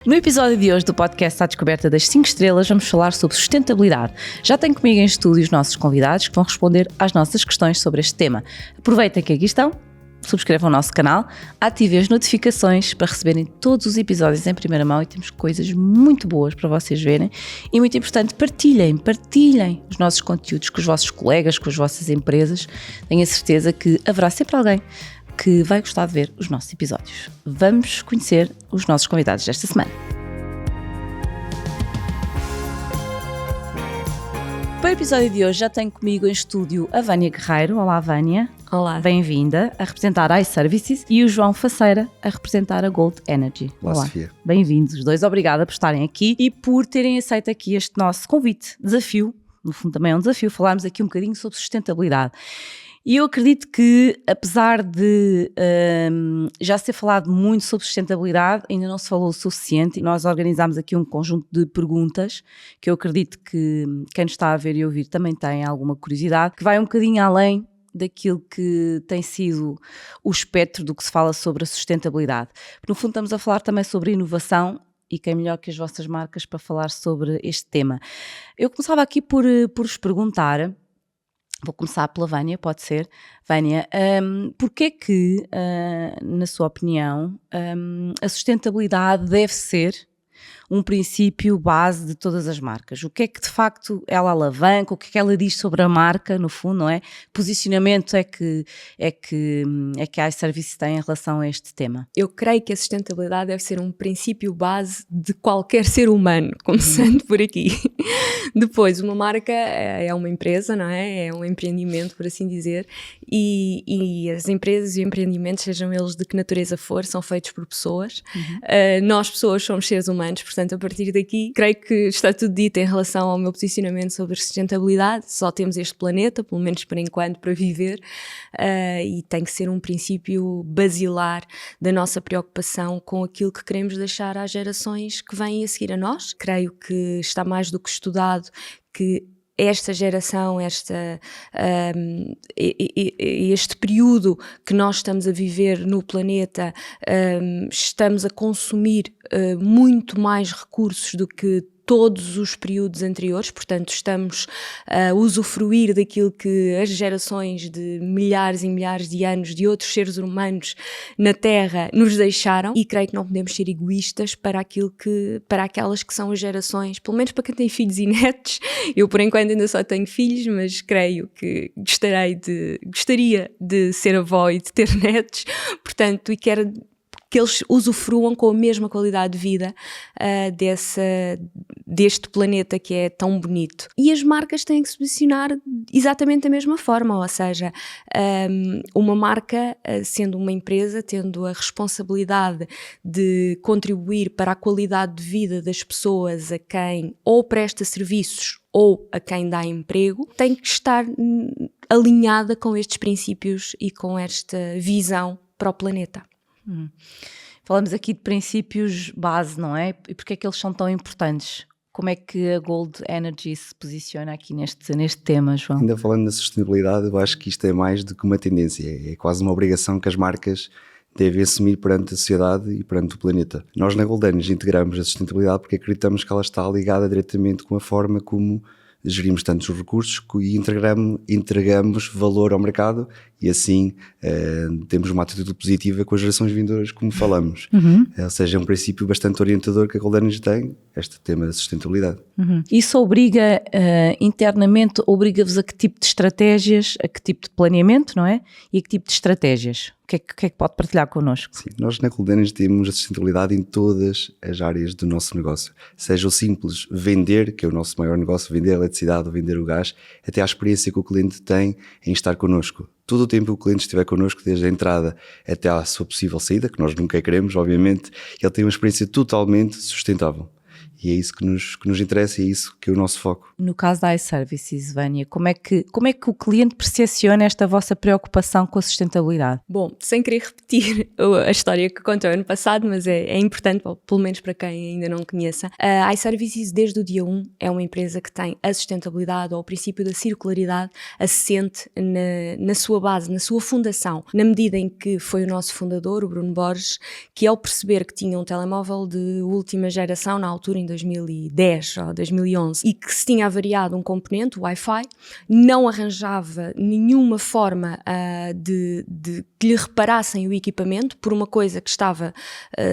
No episódio de hoje do podcast À Descoberta das 5 Estrelas, vamos falar sobre sustentabilidade. Já tenho comigo em estúdio os nossos convidados que vão responder às nossas questões sobre este tema. Aproveitem que aqui estão, subscrevam o nosso canal, ativem as notificações para receberem todos os episódios em primeira mão e temos coisas muito boas para vocês verem. E muito importante, partilhem os nossos conteúdos com os vossos colegas, com as vossas empresas. Tenho a certeza que haverá sempre alguém que vai gostar de ver os nossos episódios. Vamos conhecer os nossos convidados desta semana. Para o episódio de hoje já tenho comigo em estúdio a Vânia Guerreiro. Olá, Vânia. Olá. Bem-vinda a representar a iServices e o João Faceira a representar a Gold Energy. Olá, Sofia. Bem-vindos os dois. Obrigada por estarem aqui e por terem aceito aqui este nosso convite, desafio. No fundo também é um desafio falarmos aqui um bocadinho sobre sustentabilidade. E eu acredito que, apesar de já ser falado muito sobre sustentabilidade, ainda não se falou o suficiente. Nós organizámos aqui um conjunto de perguntas que eu acredito que quem nos está a ver e ouvir também tem alguma curiosidade, que vai um bocadinho além daquilo que tem sido o espectro do que se fala sobre a sustentabilidade. No fundo estamos a falar também sobre inovação e quem melhor que as vossas marcas para falar sobre este tema. Eu começava aqui por vos perguntar. Vou começar pela Vânia, pode ser. Vânia, porquê é que, na sua opinião, a sustentabilidade deve ser um princípio base de todas as marcas? O que é que de facto ela alavanca, o que é que ela diz sobre a marca, no fundo, não é? Que posicionamento é que a iServices tem em relação a este tema? Eu creio que a sustentabilidade deve ser um princípio base de qualquer ser humano, começando por aqui. Depois, uma marca é uma empresa, não é? É um empreendimento, por assim dizer, e as empresas e empreendimentos, sejam eles de que natureza for, são feitos por pessoas. Nós, pessoas, somos seres humanos, portanto, a partir daqui, creio que está tudo dito em relação ao meu posicionamento sobre sustentabilidade. Só temos este planeta, pelo menos por enquanto, para viver, e tem que ser um princípio basilar da nossa preocupação com aquilo que queremos deixar às gerações que vêm a seguir a nós. Creio que está mais do que estudado que esta geração, este período que nós estamos a viver no planeta, estamos a consumir muito mais recursos do que todos os períodos anteriores, portanto estamos a usufruir daquilo que as gerações de milhares e milhares de anos de outros seres humanos na Terra nos deixaram, e creio que não podemos ser egoístas para aquelas que são as gerações, pelo menos para quem tem filhos e netos. Eu por enquanto ainda só tenho filhos, mas creio que gostaria de ser avó e de ter netos, portanto, e quero que eles usufruam com a mesma qualidade de vida deste planeta que é tão bonito. E as marcas têm que se posicionar exatamente da mesma forma, ou seja, uma marca, sendo uma empresa, tendo a responsabilidade de contribuir para a qualidade de vida das pessoas a quem ou presta serviços ou a quem dá emprego, tem que estar alinhada com estes princípios e com esta visão para o planeta. Falamos aqui de princípios base, não é? E porque é que eles são tão importantes? Como é que a Gold Energy se posiciona aqui neste tema, João? Ainda falando da sustentabilidade, eu acho que isto é mais do que uma tendência, é quase uma obrigação que as marcas devem assumir perante a sociedade e perante o planeta. Nós na Gold Energy integramos a sustentabilidade porque acreditamos que ela está ligada diretamente com a forma como gerimos tantos recursos e entregamos valor ao mercado, e assim temos uma atitude positiva com as gerações vindouras, como falamos. Ou seja, é um princípio bastante orientador que a Gold Energy tem, este tema da sustentabilidade. Isso obriga, internamente, obriga-vos a que tipo de estratégias, a que tipo de planeamento, não é? E a que tipo de estratégias? O que é que pode partilhar connosco? Sim, nós na Gold Energy temos a sustentabilidade em todas as áreas do nosso negócio. Seja o simples vender, que é o nosso maior negócio, vender a eletricidade ou vender o gás, até à experiência que o cliente tem em estar connosco. Todo o tempo que o cliente estiver connosco, desde a entrada até à sua possível saída, que nós nunca queremos, obviamente, ele tem uma experiência totalmente sustentável. E é isso que nos interessa e é isso que é o nosso foco. No caso da iServices, Vânia, como é que o cliente percepciona esta vossa preocupação com a sustentabilidade? Bom, sem querer repetir a história que contou ano passado, mas é importante, pelo menos para quem ainda não conheça, a iServices desde o dia 1 é uma empresa que tem a sustentabilidade ou o princípio da circularidade assente na sua base, na sua fundação, na medida em que foi o nosso fundador, o Bruno Borges, que ao perceber que tinha um telemóvel de última geração, na altura em 2010 ou 2011, e que se tinha avariado um componente, o Wi-Fi, não arranjava nenhuma forma de que lhe reparassem o equipamento por uma coisa que estava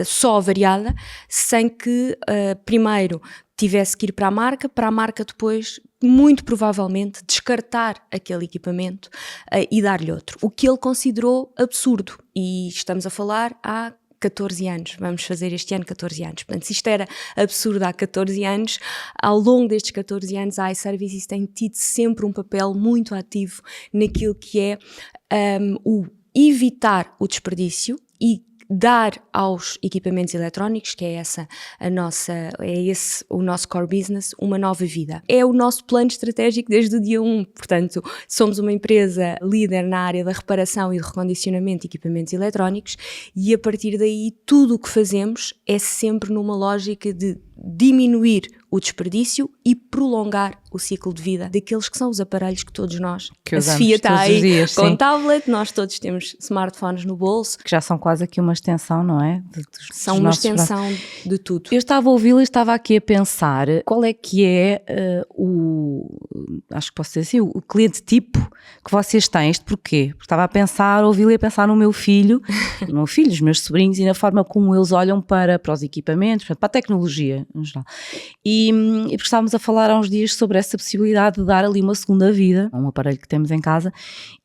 só avariada, sem que primeiro tivesse que ir para a marca depois, muito provavelmente, descartar aquele equipamento e dar-lhe outro. O que ele considerou absurdo. E estamos a falar há 14 anos, vamos fazer este ano 14 anos. Portanto, se isto era absurdo há 14 anos, ao longo destes 14 anos a iServices tem tido sempre um papel muito ativo naquilo que é o evitar o desperdício e dar aos equipamentos eletrónicos, que é esse o nosso core business, uma nova vida. É o nosso plano estratégico desde o dia 1, portanto, somos uma empresa líder na área da reparação e do recondicionamento de equipamentos eletrónicos e a partir daí tudo o que fazemos é sempre numa lógica de diminuir o desperdício e prolongar o ciclo de vida daqueles que são os aparelhos que todos nós, que a usamos Sofia está todos os aí dias, com sim. tablet, nós todos temos smartphones no bolso, Que já são quase aqui uma extensão, não é? são uma extensão de tudo. Eu estava a ouvi-la e estava aqui a pensar qual é que é acho que posso dizer assim, o cliente tipo que vocês têm. Isto porquê? Porque estava a pensar, ouvi-la e a pensar no meu filho, os meus sobrinhos e na forma como eles olham para os equipamentos, para a tecnologia em geral. E porque estávamos a falar há uns dias sobre essa possibilidade de dar ali uma segunda vida a um aparelho que temos em casa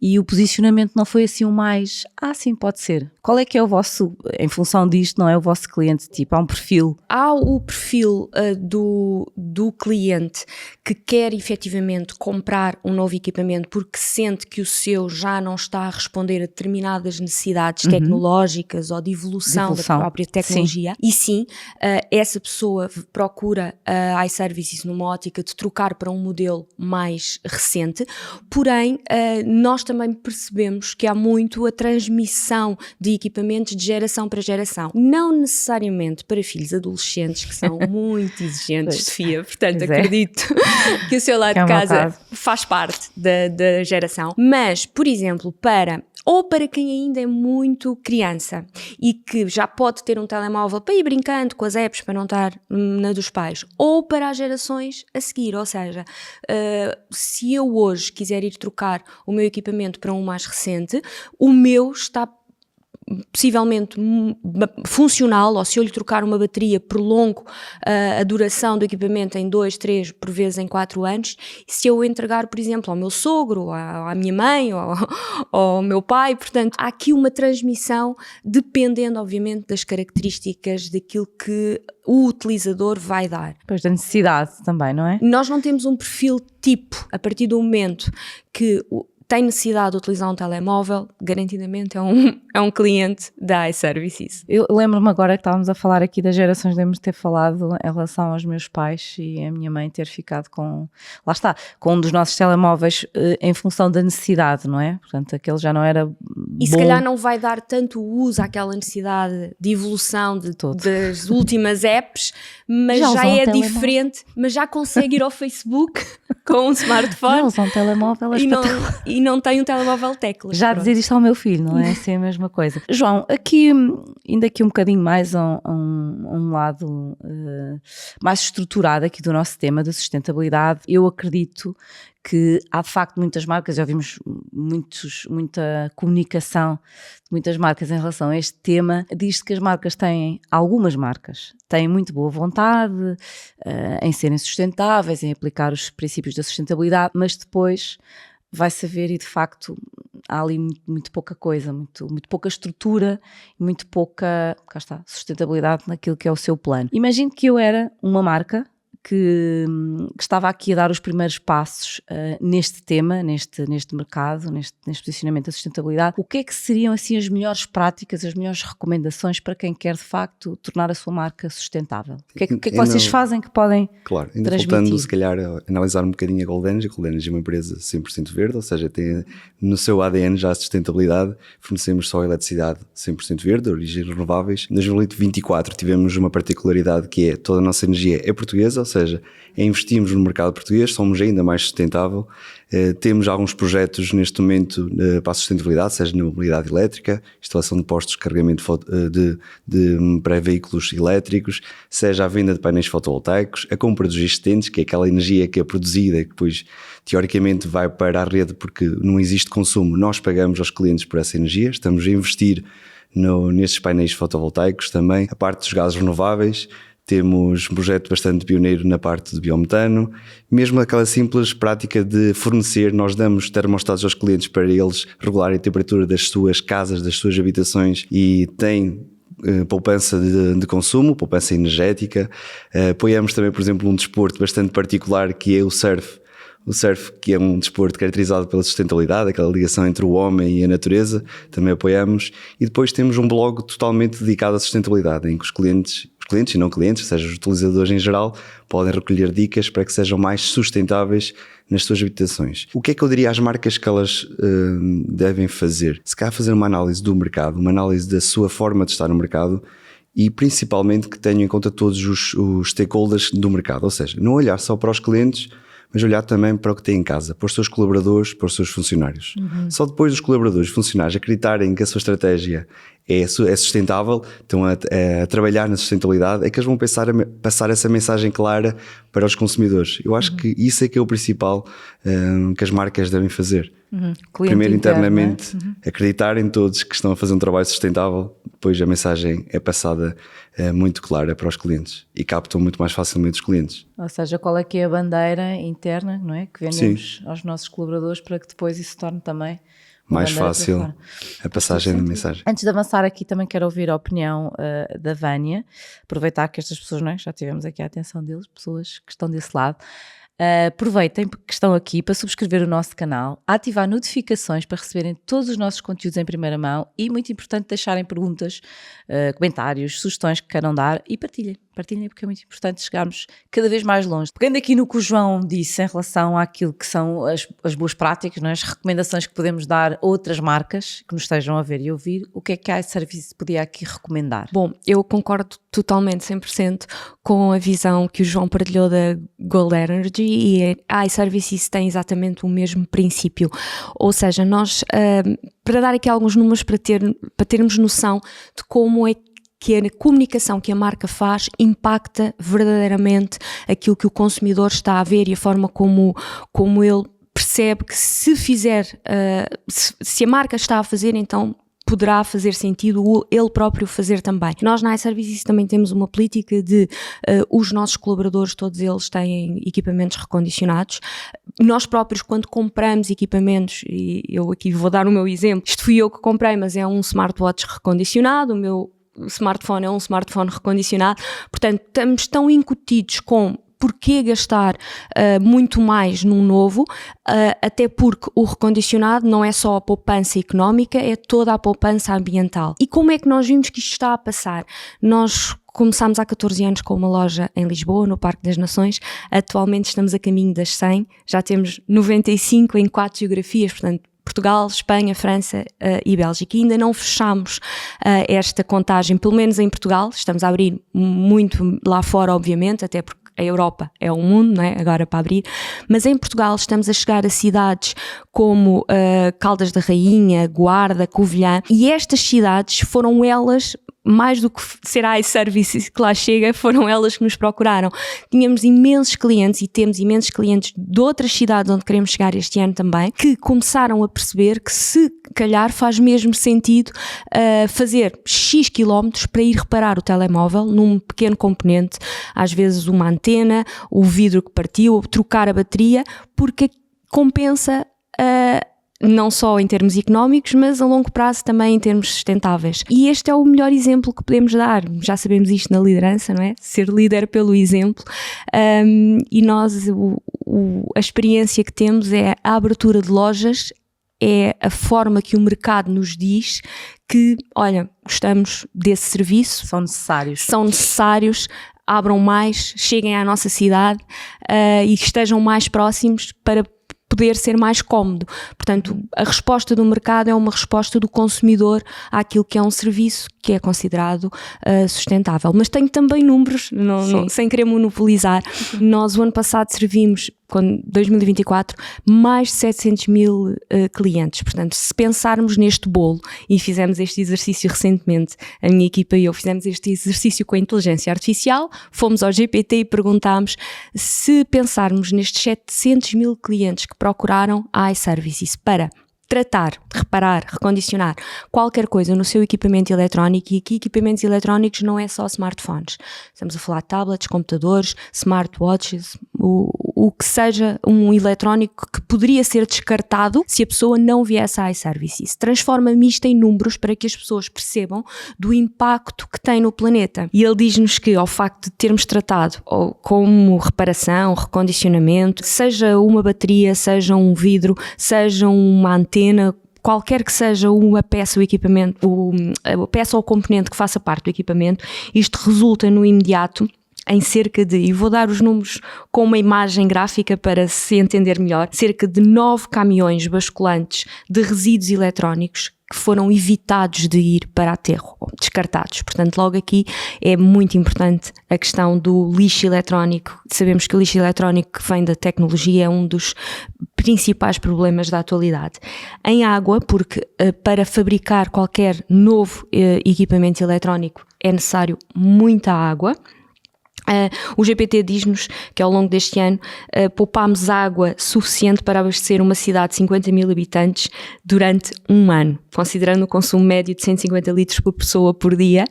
e o posicionamento não foi assim o mais, sim, pode ser. Qual é que é o vosso, em função disto, não é o vosso cliente tipo? Há um perfil? Há o perfil do cliente que quer efetivamente comprar um novo equipamento porque sente que o seu já não está a responder a determinadas necessidades tecnológicas ou de evolução da própria tecnologia. Sim. E sim, essa pessoa procura a iServices numa ótica de trocar para um modelo mais recente, porém nós também percebemos que há muito a transmissão de equipamentos de geração para geração, não necessariamente para filhos adolescentes que são muito exigentes, Sofia, portanto acredito que o seu lado de casa faz parte da geração, mas por exemplo para quem ainda é muito criança e que já pode ter um telemóvel para ir brincando com as apps para não estar na dos pais, ou para as gerações a seguir, ou seja, se eu hoje quiser ir trocar o meu equipamento para um mais recente, o meu está possivelmente funcional, ou se eu lhe trocar uma bateria, prolongo a duração do equipamento em 2, 3, por vezes em 4 anos. Se eu entregar, por exemplo, ao meu sogro, à minha mãe, ou ao meu pai, portanto, há aqui uma transmissão dependendo, obviamente, das características daquilo que o utilizador vai dar. Pois, da necessidade também, não é? Nós não temos um perfil tipo, a partir do momento que tem necessidade de utilizar um telemóvel, garantidamente é um cliente da iServices. Eu lembro-me agora que estávamos a falar aqui das gerações, lembro-me de ter falado em relação aos meus pais e a minha mãe ter ficado com um dos nossos telemóveis em função da necessidade, não é? Portanto, aquele já não era bom. E se calhar não vai dar tanto uso àquela necessidade de evolução das últimas apps, mas já é diferente, mas já consegue ir ao Facebook com um smartphone. Já usa um telemóvel e não tem um telemóvel teclas. Já dizer isto ao meu filho, não é? Assim a mesma coisa. João, ainda aqui um bocadinho mais a um lado mais estruturado aqui do nosso tema da sustentabilidade, eu acredito que há de facto muitas marcas, já vimos muita comunicação de muitas marcas em relação a este tema. Diz-se que algumas marcas têm muito boa vontade em serem sustentáveis, em aplicar os princípios da sustentabilidade, mas depois vai-se ver e de facto há ali muito pouca coisa, muito pouca estrutura, muito pouca sustentabilidade naquilo que é o seu plano. Imagino que eu era uma marca que estava aqui a dar os primeiros passos neste tema, neste mercado, neste posicionamento da sustentabilidade. O que é que seriam assim as melhores práticas, as melhores recomendações para quem quer de facto tornar a sua marca sustentável? O que é que vocês fazem que podem ainda transmitir? Voltando se calhar a analisar um bocadinho a Gold Energy. A Gold Energy é uma empresa 100% verde, ou seja, tem no seu ADN já a sustentabilidade. Fornecemos só eletricidade 100% verde, origens renováveis. Em 2024 tivemos uma particularidade que é toda a nossa energia é portuguesa, ou seja, investimos no mercado português, somos ainda mais sustentável. Temos alguns projetos neste momento para a sustentabilidade, seja na mobilidade elétrica, instalação de postos de carregamento para veículos elétricos, seja a venda de painéis fotovoltaicos, a compra dos existentes, que é aquela energia que é produzida e que depois teoricamente vai para a rede porque não existe consumo, nós pagamos aos clientes por essa energia, estamos a investir nesses painéis fotovoltaicos também. A parte dos gases renováveis, temos um projeto bastante pioneiro na parte do biometano, mesmo aquela simples prática de fornecer, nós damos termostatos aos clientes para eles regularem a temperatura das suas casas, das suas habitações, e tem poupança de consumo, poupança energética. Apoiamos também, por exemplo, um desporto bastante particular que é o surf. O surf, que é um desporto caracterizado pela sustentabilidade, aquela ligação entre o homem e a natureza, também apoiamos. E depois temos um blog totalmente dedicado à sustentabilidade, em que os clientes e não clientes, ou seja, os utilizadores em geral, podem recolher dicas para que sejam mais sustentáveis nas suas habitações. O que é que eu diria às marcas que elas devem fazer? Se calhar fazer uma análise do mercado, uma análise da sua forma de estar no mercado, e principalmente que tenham em conta todos os stakeholders do mercado, ou seja, não olhar só para os clientes, mas olhar também para o que tem em casa, para os seus colaboradores, para os seus funcionários. Só depois dos colaboradores e funcionários acreditarem que a sua estratégia é sustentável, estão a trabalhar na sustentabilidade, é que eles vão passar essa mensagem clara para os consumidores. Eu acho que isso é que é o principal que as marcas devem fazer. Primeiro internamente, acreditarem todos que estão a fazer um trabalho sustentável, depois a mensagem é passada muito clara para os clientes e captam muito mais facilmente os clientes. Ou seja, qual é que é a bandeira interna, não é, que vendemos aos nossos colaboradores para que depois isso se torne também mais fácil a passagem da mensagem. Antes de avançar aqui, também quero ouvir a opinião da Vânia, aproveitar que estas pessoas, não é, já tivemos aqui a atenção deles, pessoas que estão desse lado. Aproveitem que estão aqui para subscrever o nosso canal, ativar notificações para receberem todos os nossos conteúdos em primeira mão e, muito importante, deixarem perguntas, comentários, sugestões que queiram dar e partilhem porque é muito importante chegarmos cada vez mais longe. Pegando aqui no que o João disse em relação àquilo que são as boas práticas, não é? As recomendações que podemos dar a outras marcas que nos estejam a ver e ouvir, o que é que a iService podia aqui recomendar? Bom, eu concordo totalmente, 100% com a visão que o João partilhou da Gold Energy, e a iServices tem exatamente o mesmo princípio. Ou seja, nós, para dar aqui alguns números para termos noção de como é que a comunicação que a marca faz impacta verdadeiramente aquilo que o consumidor está a ver e a forma como ele percebe que se fizer, se a marca está a fazer, então poderá fazer sentido ele próprio fazer também. Nós na iServices também temos uma política de os nossos colaboradores, todos eles têm equipamentos recondicionados. Nós próprios, quando compramos equipamentos, e eu aqui vou dar o meu exemplo, isto fui eu que comprei, mas é um smartwatch recondicionado, o meu smartphone é um smartphone recondicionado, portanto estamos tão incutidos com porquê gastar muito mais num novo, até porque o recondicionado não é só a poupança económica, é toda a poupança ambiental. E como é que nós vimos que isto está a passar? Nós começámos há 14 anos com uma loja em Lisboa, no Parque das Nações, atualmente estamos a caminho das 100, já temos 95 em 4 geografias, portanto Portugal, Espanha, França e Bélgica. E ainda não fechamos esta contagem, pelo menos em Portugal. Estamos a abrir muito lá fora, obviamente, até porque a Europa é um mundo, não é? Agora para abrir. Mas em Portugal estamos a chegar a cidades como Caldas da Rainha, Guarda, Covilhã, e estas cidades foram elas, mais do que ser a iServices que lá chega, foram elas que nos procuraram. Tínhamos imensos clientes e temos imensos clientes de outras cidades onde queremos chegar este ano também, que começaram a perceber que se calhar faz mesmo sentido fazer X quilómetros para ir reparar o telemóvel num pequeno componente, às vezes uma antena, o vidro que partiu, trocar a bateria, porque compensa não só em termos económicos, mas a longo prazo também em termos sustentáveis. E este é o melhor exemplo que podemos dar. Já sabemos isto na liderança, não é? Ser líder pelo exemplo. E nós, a experiência que temos é a abertura de lojas, é a forma que o mercado nos diz que, olha, gostamos desse serviço. São necessários. São necessários, abram mais, cheguem à nossa cidade e estejam mais próximos para poder ser mais cómodo. Portanto, a resposta do mercado é uma resposta do consumidor àquilo que é um serviço que é considerado sustentável. Mas tenho também números, sem querer monopolizar. Nós, o ano passado, servimos, 2024, mais de 700 mil clientes. Portanto, se pensarmos neste bolo, e fizemos este exercício recentemente, a minha equipa e eu fizemos este exercício com a inteligência artificial, fomos ao GPT e perguntámos se pensarmos nestes 700 mil clientes que procuraram a iServices para tratar, reparar, recondicionar qualquer coisa no seu equipamento eletrónico, e aqui equipamentos eletrónicos não é só smartphones, estamos a falar de tablets, computadores, smartwatches, o que seja um eletrónico que poderia ser descartado se a pessoa não viesse à iServices. Transforma-me isto em números para que as pessoas percebam do impacto que tem no planeta. E ele diz-nos que, ao facto de termos tratado como reparação, recondicionamento, seja uma bateria, seja um vidro, seja uma antena, qualquer que seja uma peça, o equipamento, a peça ou componente que faça parte do equipamento, isto resulta no imediato em cerca de, e vou dar os números com uma imagem gráfica para se entender melhor, cerca de 9 caminhões basculantes de resíduos eletrónicos que foram evitados de ir para aterro, ou descartados. Portanto, logo aqui é muito importante a questão do lixo eletrónico. Sabemos que o lixo eletrónico que vem da tecnologia é um dos principais problemas da atualidade. Em água, porque para fabricar qualquer novo equipamento eletrónico é necessário muita água. O GPT diz-nos que ao longo deste ano poupámos água suficiente para abastecer uma cidade de 50 mil habitantes durante um ano, considerando o consumo médio de 150 litros por pessoa por dia,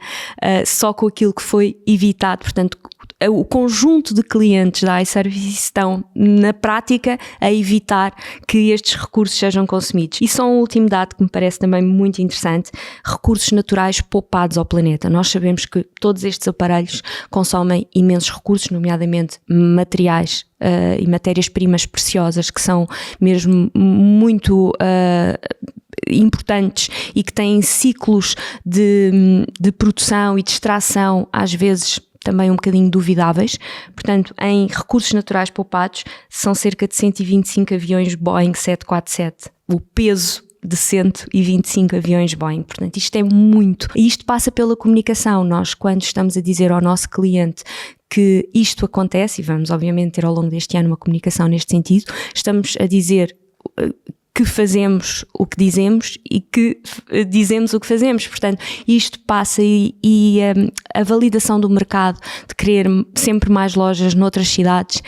só com aquilo que foi evitado. Portanto, o conjunto de clientes da iServices estão, na prática, a evitar que estes recursos sejam consumidos. E só um último dado que me parece também muito interessante: recursos naturais poupados ao planeta. Nós sabemos que todos estes aparelhos consomem imensos recursos, nomeadamente materiais e matérias-primas preciosas, que são mesmo muito importantes e que têm ciclos de produção e de extração, às vezes também um bocadinho duvidáveis. Portanto, em recursos naturais poupados, são cerca de 125 aviões Boeing 747. O peso de 125 aviões Boeing. Portanto, isto é muito. E isto passa pela comunicação. Nós, quando estamos a dizer ao nosso cliente que isto acontece, e vamos obviamente ter ao longo deste ano uma comunicação neste sentido, estamos a dizer que fazemos o que dizemos e que dizemos o que fazemos. Portanto, isto passa e a validação do mercado de querer sempre mais lojas noutras cidades,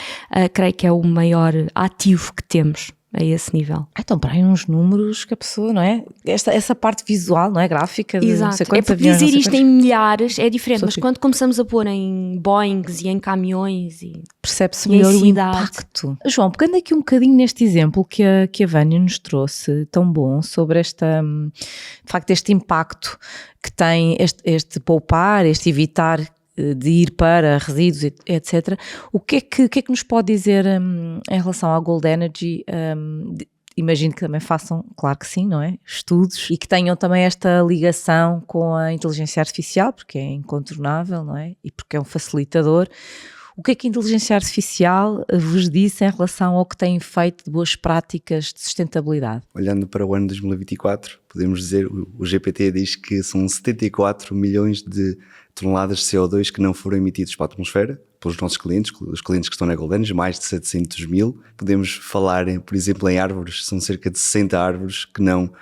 creio que é o maior ativo que temos a esse nível. Então, para aí uns números que a pessoa, não é? Essa parte visual, não é? Gráfica de Exato. Não sei quantos é aviões. Dizer isto em milhares é diferente, mas fica. quando começamos a pôr em Boeings e em caminhões percebe-se e melhor em o cidades. impacto. João, pegando aqui um bocadinho neste exemplo que a Vânia nos trouxe, tão bom, sobre de facto, este impacto que tem este poupar, este evitar de ir para resíduos, etc. O que é que nos pode dizer em relação à Gold Energy? Imagino que também façam, claro que sim, não é? Estudos e que tenham também esta ligação com a inteligência artificial, porque é incontornável, não é? E porque é um facilitador. O que é que a inteligência artificial vos disse em relação ao que têm feito de boas práticas de sustentabilidade? Olhando para o ano 2024, podemos dizer, o GPT diz que são 74 milhões de toneladas de CO2 que não foram emitidos para a atmosfera, pelos nossos clientes, os clientes que estão na Gold Energy, mais de 700 mil. Podemos falar, por exemplo, em árvores, são cerca de 60 árvores que não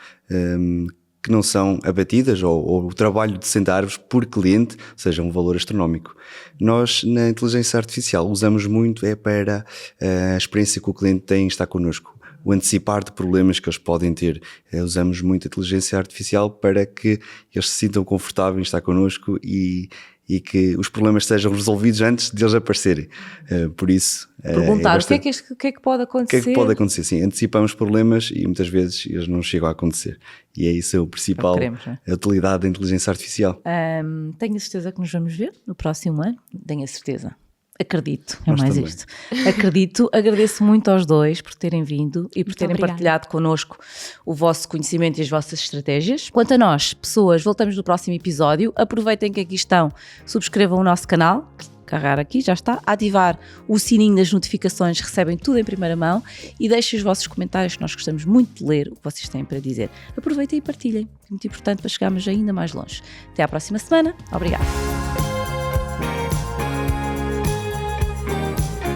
são abatidas, ou o trabalho de 60 árvores por cliente seja um valor astronómico. Nós, na inteligência artificial, usamos muito para a experiência que o cliente tem em estar connosco, o antecipar de problemas que eles podem ter. Usamos muito a inteligência artificial para que eles se sintam confortáveis em estar connosco e e que os problemas sejam resolvidos antes de eles aparecerem. Por isso... Perguntar o que é que pode acontecer? O que é que pode acontecer? Sim, antecipamos problemas e muitas vezes eles não chegam a acontecer. E é isso o principal, a utilidade da inteligência artificial. Tenho a certeza que nos vamos ver no próximo ano. Tenho a certeza. Acredito, é Nós mais também. isto. Acredito, agradeço muito aos dois por terem vindo e por Muito terem obrigada. partilhado connosco o vosso conhecimento e as vossas estratégias. Quanto a nós, pessoas, voltamos no próximo episódio. Aproveitem que aqui estão, subscrevam o nosso canal, carregar aqui, já está, ativar o sininho das notificações, recebem tudo em primeira mão e deixem os vossos comentários, que nós gostamos muito de ler o que vocês têm para dizer. Aproveitem e partilhem, é muito importante para chegarmos ainda mais longe. Até à próxima semana, obrigada.